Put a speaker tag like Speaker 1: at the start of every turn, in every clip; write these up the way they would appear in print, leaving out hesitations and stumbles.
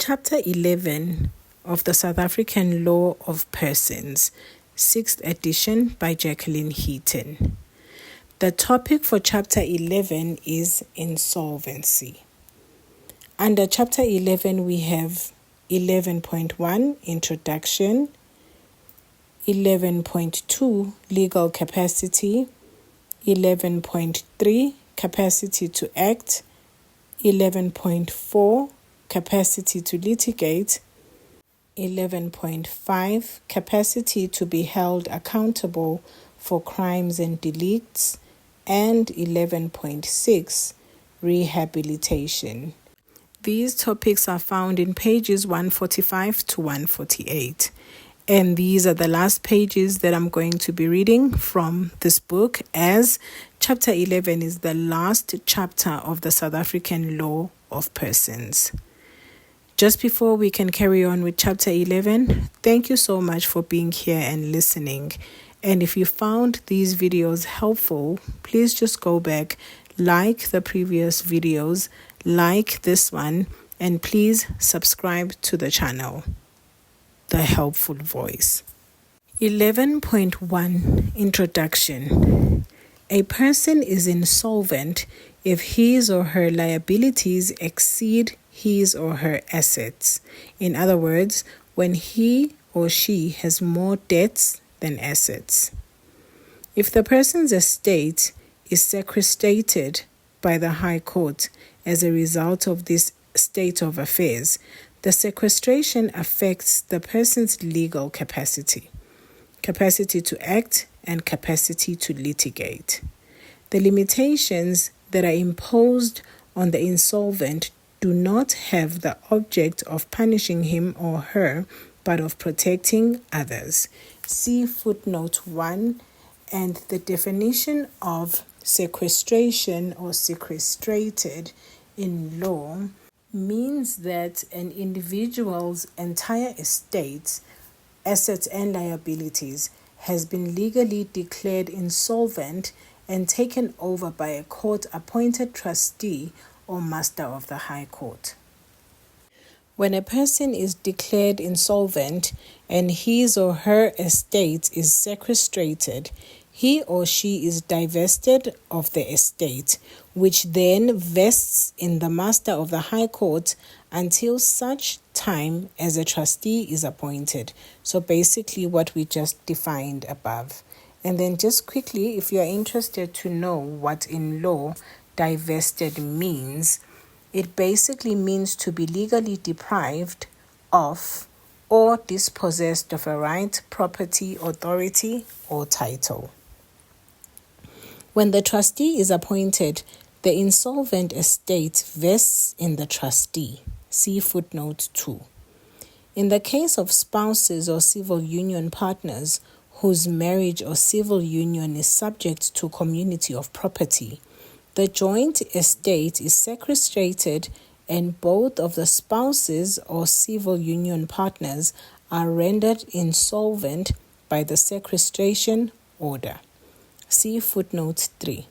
Speaker 1: Chapter 11 of the South African Law of Persons, 6th edition by Jacqueline Heaton. The topic for Chapter 11 is insolvency. Under Chapter 11, we have 11.1 Introduction, 11.2 Legal Capacity, 11.3 Capacity to Act, 11.4 Capacity to Litigate, 11.5 Capacity to be held accountable for crimes and delicts, and 11.6 Rehabilitation. These topics are found in pages 145 to 148. And these are the last pages that I'm going to be reading from this book, as Chapter 11 is the last chapter of the South African Law of Persons. Just before we can carry on with Chapter 11, thank you so much for being here and listening. And if you found these videos helpful, please just go back, like the previous videos, like this one, and please subscribe to the channel. The Helpful Voice. 11.1 Introduction. A person is insolvent if his or her liabilities exceed his or her assets. In other words, when he or she has more debts than assets. If the person's estate is sequestrated by the High Court as a result of this state of affairs, the sequestration affects the person's legal capacity, capacity to act, and capacity to litigate. The limitations that are imposed on the insolvent do not have the object of punishing him or her, but of protecting others. See footnote 1, and the definition of sequestration or sequestrated in law means that an individual's entire estate, assets and liabilities has been legally declared insolvent and taken over by a court-appointed trustee or master of the High Court. When a person is declared insolvent and his or her estate is sequestrated, he or she is divested of the estate, which then vests in the master of the High Court until such time as a trustee is appointed. So basically what we just defined above. And then just quickly, if you are interested to know what in law divested means, it basically means to be legally deprived of or dispossessed of a right, property, authority, or title. When the trustee is appointed, the insolvent estate vests in the trustee. See footnote 2. In the case of spouses or civil union partners whose marriage or civil union is subject to community of property, the joint estate is sequestrated and both of the spouses or civil union partners are rendered insolvent by the sequestration order. See footnote 3.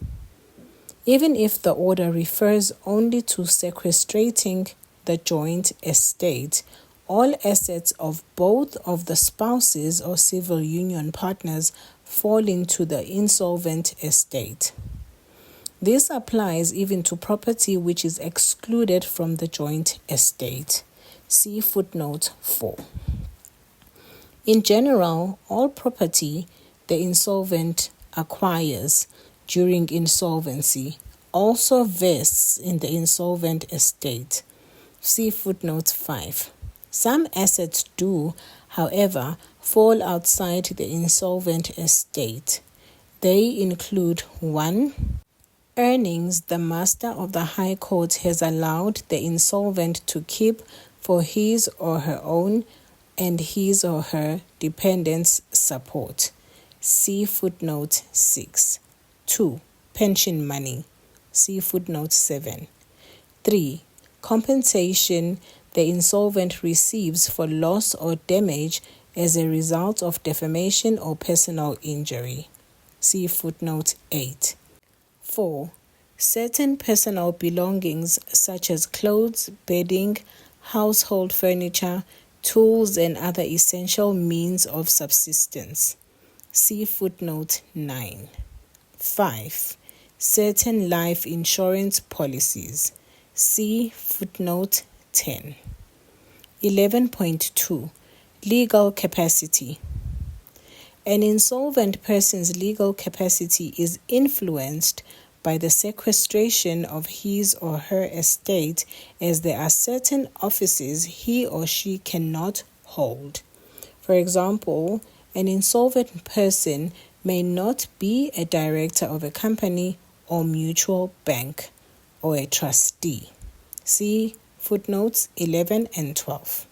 Speaker 1: Even if the order refers only to sequestrating the joint estate, all assets of both of the spouses or civil union partners fall into the insolvent estate. This applies even to property which is excluded from the joint estate. See footnote 4. In general, all property the insolvent acquires during insolvency also vests in the insolvent estate. See footnote 5. Some assets do, however, fall outside the insolvent estate. They include 1. Earnings the master of the High Court has allowed the insolvent to keep for his or her own and his or her dependents' support. See footnote 6. 2. Pension money. See footnote 7. 3. Compensation the insolvent receives for loss or damage as a result of defamation or personal injury. See footnote 8. 4. Certain personal belongings such as clothes, bedding, household furniture, tools, and other essential means of subsistence. See footnote 9. 5. Certain life insurance policies. See footnote 10. 11.2. Legal capacity. An insolvent person's legal capacity is influenced by the sequestration of his or her estate, as there are certain offices he or she cannot hold. For example, an insolvent person may not be a director of a company or mutual bank or a trustee. See footnotes 11 and 12.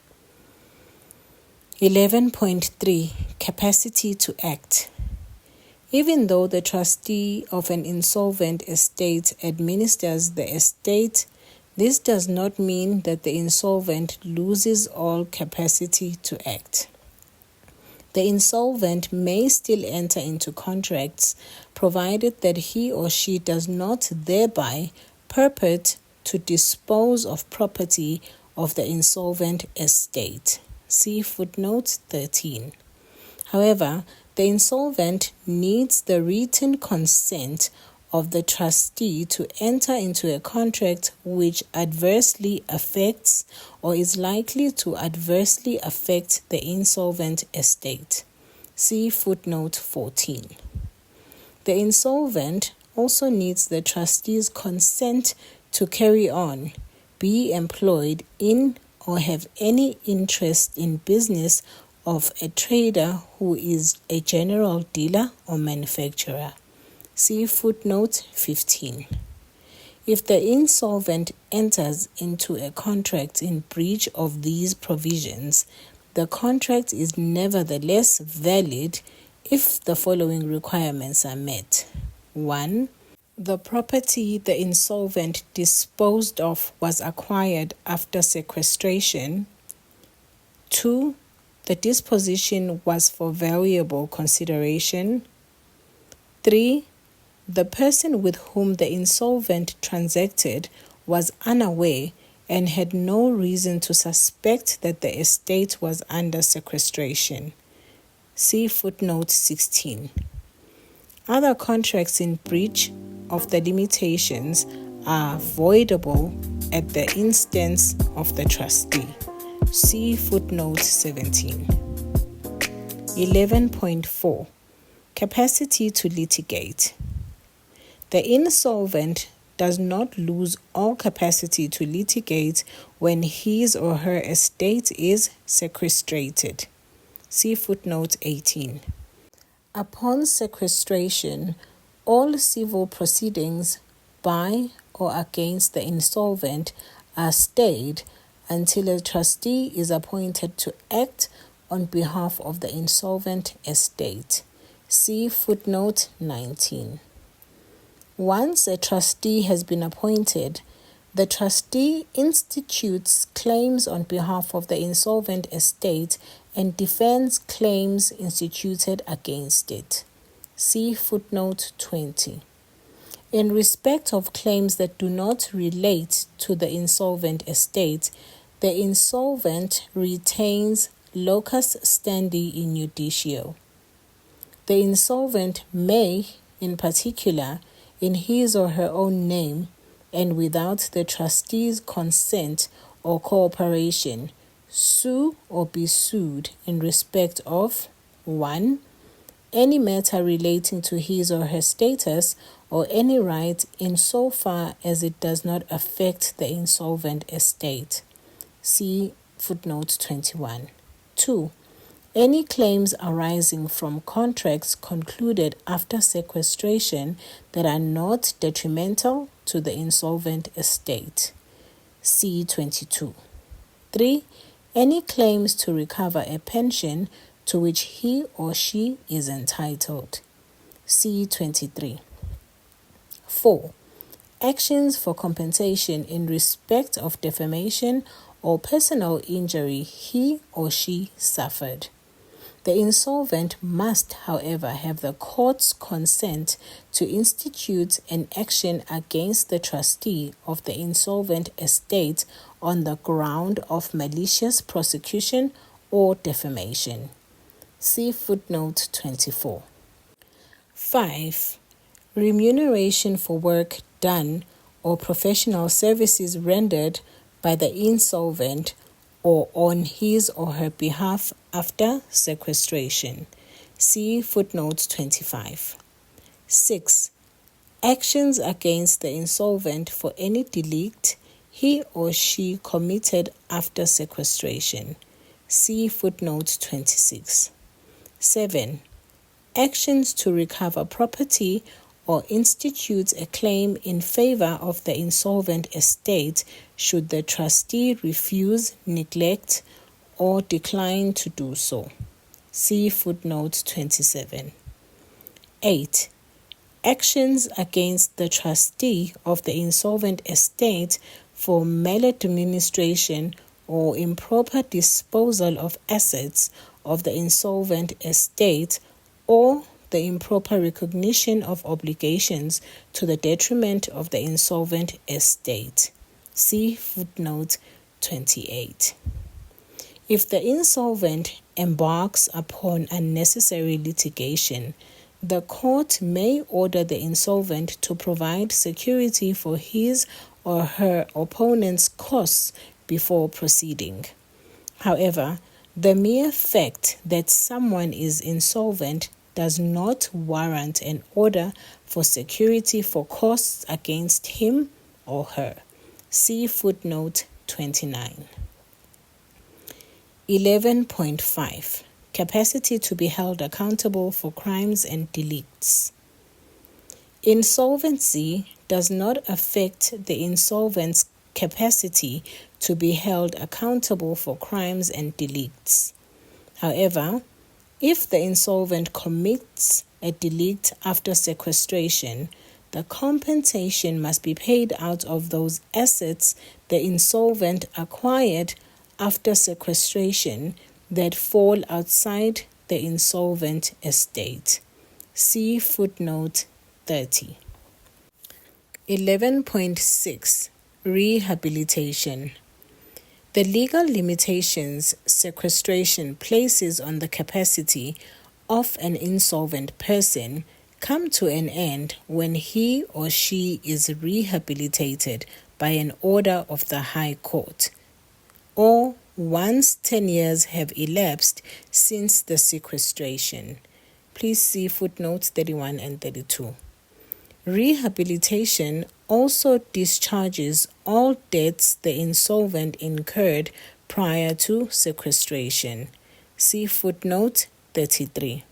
Speaker 1: 11.3. Capacity to act. Even though the trustee of an insolvent estate administers the estate, this does not mean that the insolvent loses all capacity to act. The insolvent may still enter into contracts, provided that he or she does not thereby purport to dispose of property of the insolvent estate. See footnote 13. However, the insolvent needs the written consent of the trustee to enter into a contract which adversely affects or is likely to adversely affect the insolvent estate. See footnote 14. The insolvent also needs the trustee's consent to carry on, be employed in, or have any interest in business of a trader who is a general dealer or manufacturer. See footnote 15. If the insolvent enters into a contract in breach of these provisions, the contract is nevertheless valid if the following requirements are met. 1. The property the insolvent disposed of was acquired after sequestration. 2. The disposition was for valuable consideration. 3. The person with whom the insolvent transacted was unaware and had no reason to suspect that the estate was under sequestration. See footnote 16. Other contracts in breach of the limitations are voidable at the instance of the trustee. See footnote 17. 11.4. Capacity to litigate. The insolvent does not lose all capacity to litigate when his or her estate is sequestrated. See footnote 18. Upon sequestration, all civil proceedings by or against the insolvent are stayed until a trustee is appointed to act on behalf of the insolvent estate. See footnote 19. Once a trustee has been appointed, the trustee institutes claims on behalf of the insolvent estate and defends claims instituted against it. See footnote 20. In respect of claims that do not relate to the insolvent estate, the insolvent retains locus standi in judicio. The insolvent may, in particular, in his or her own name, and without the trustee's consent or cooperation, sue or be sued in respect of 1. Any matter relating to his or her status or any right insofar as it does not affect the insolvent estate. See footnote 21. 2. Any claims arising from contracts concluded after sequestration that are not detrimental to the insolvent estate. See 22. 3. Any claims to recover a pension to which he or she is entitled. See 23. 4. Actions for compensation in respect of defamation or personal injury he or she suffered. The insolvent must, however, have the court's consent to institute an action against the trustee of the insolvent estate on the ground of malicious prosecution or defamation. See footnote 24. 5. Remuneration for work done or professional services rendered by the insolvent or on his or her behalf after sequestration. See footnote 25. 6. Actions against the insolvent for any delict he or she committed after sequestration. See footnote 26. 7. Actions to recover property or institute a claim in favor of the insolvent estate should the trustee refuse, neglect, or decline to do so. See footnote 27. 8. Actions against the trustee of the insolvent estate for maladministration or improper disposal of assets of the insolvent estate or the improper recognition of obligations to the detriment of the insolvent estate. See footnote 28. If the insolvent embarks upon unnecessary litigation, the court may order the insolvent to provide security for his or her opponent's costs before proceeding. However, the mere fact that someone is insolvent does not warrant an order for security for costs against him or her. See footnote 29. 11.5. Capacity to be held accountable for crimes and delicts. Insolvency does not affect the insolvent's capacity to be held accountable for crimes and delicts. However, if the insolvent commits a delict after sequestration, the compensation must be paid out of those assets the insolvent acquired after sequestration that fall outside the insolvent estate. See footnote 30. 11.6. Rehabilitation. The legal limitations sequestration places on the capacity of an insolvent person come to an end when he or she is rehabilitated by an order of the High Court, or once 10 years have elapsed since the sequestration. Please see footnotes 31 and 32. Rehabilitation also discharges all debts the insolvent incurred prior to sequestration. See footnote 33.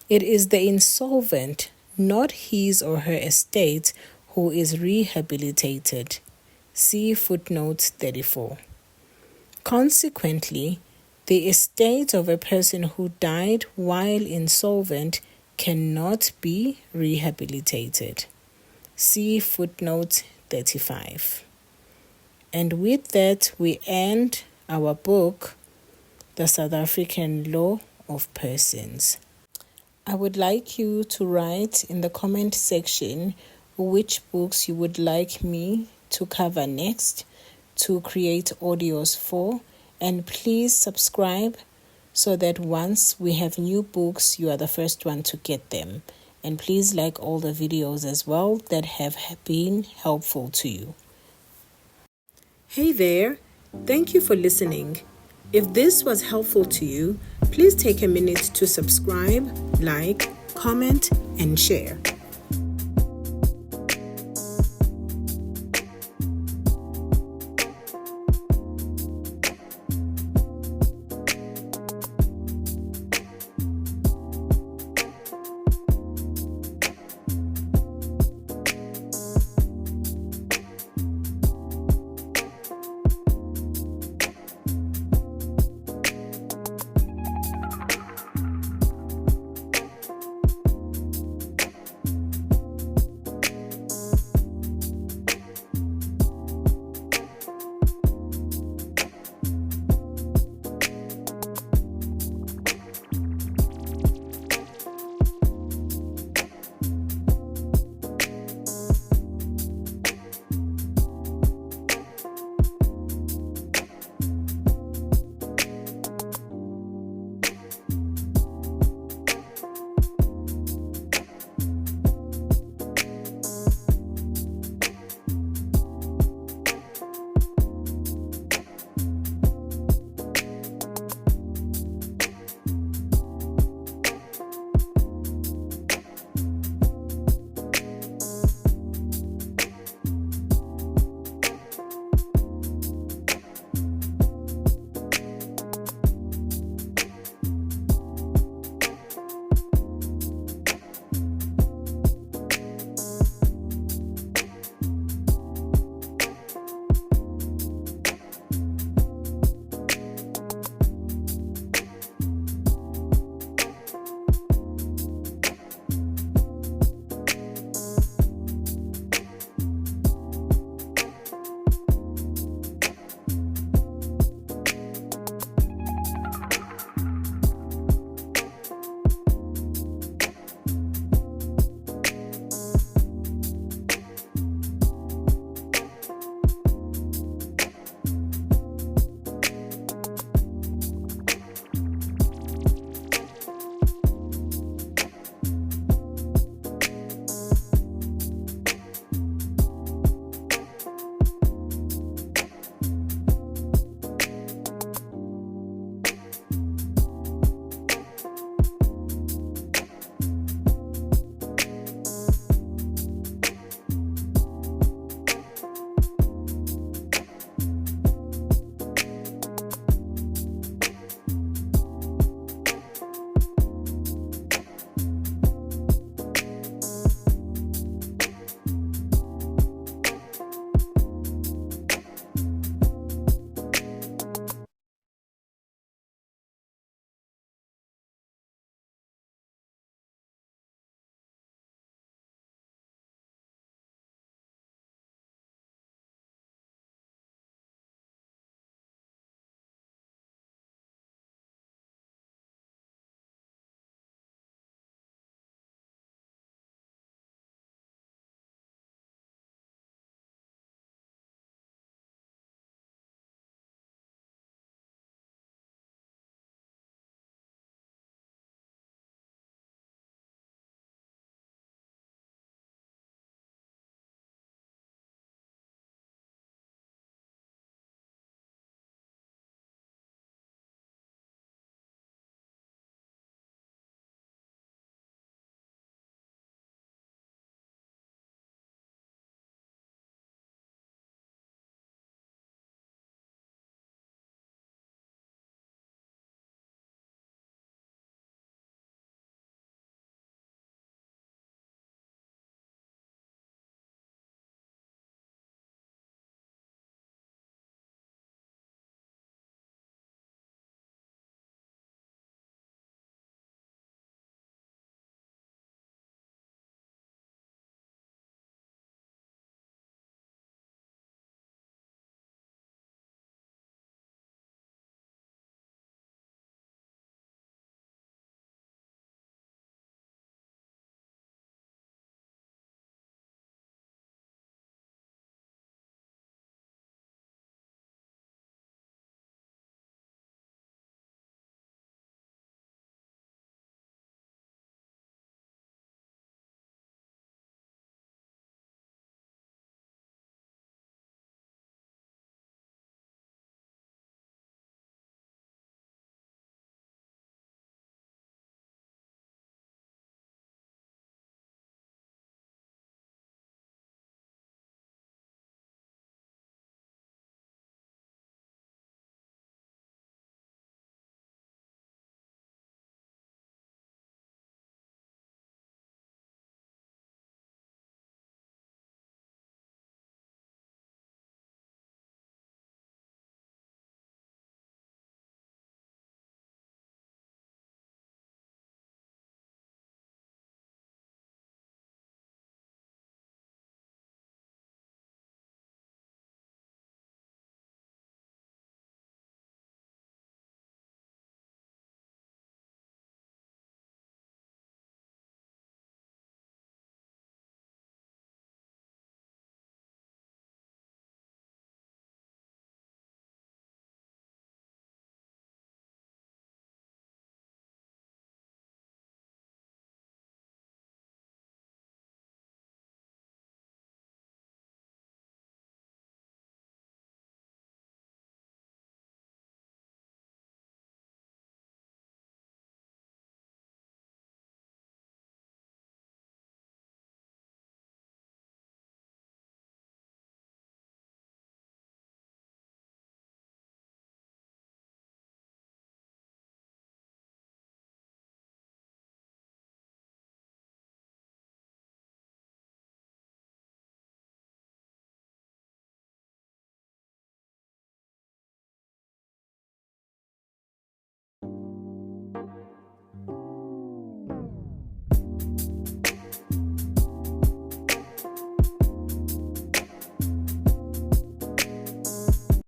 Speaker 1: It is the insolvent, not his or her estate, who is rehabilitated. See footnote 34. Consequently, the estate of a person who died while insolvent cannot be rehabilitated. See footnote 35. And with that, we end our book, The South African Law of Persons. I would like you to write in the comment section which books you would like me to cover next, to create audios for, and please subscribe so that once we have new books, you are the first one to get them. And please like all the videos as well that have been helpful to you. Hey there, thank you for listening. If this was helpful to you, please take a minute to subscribe, like, comment, and share.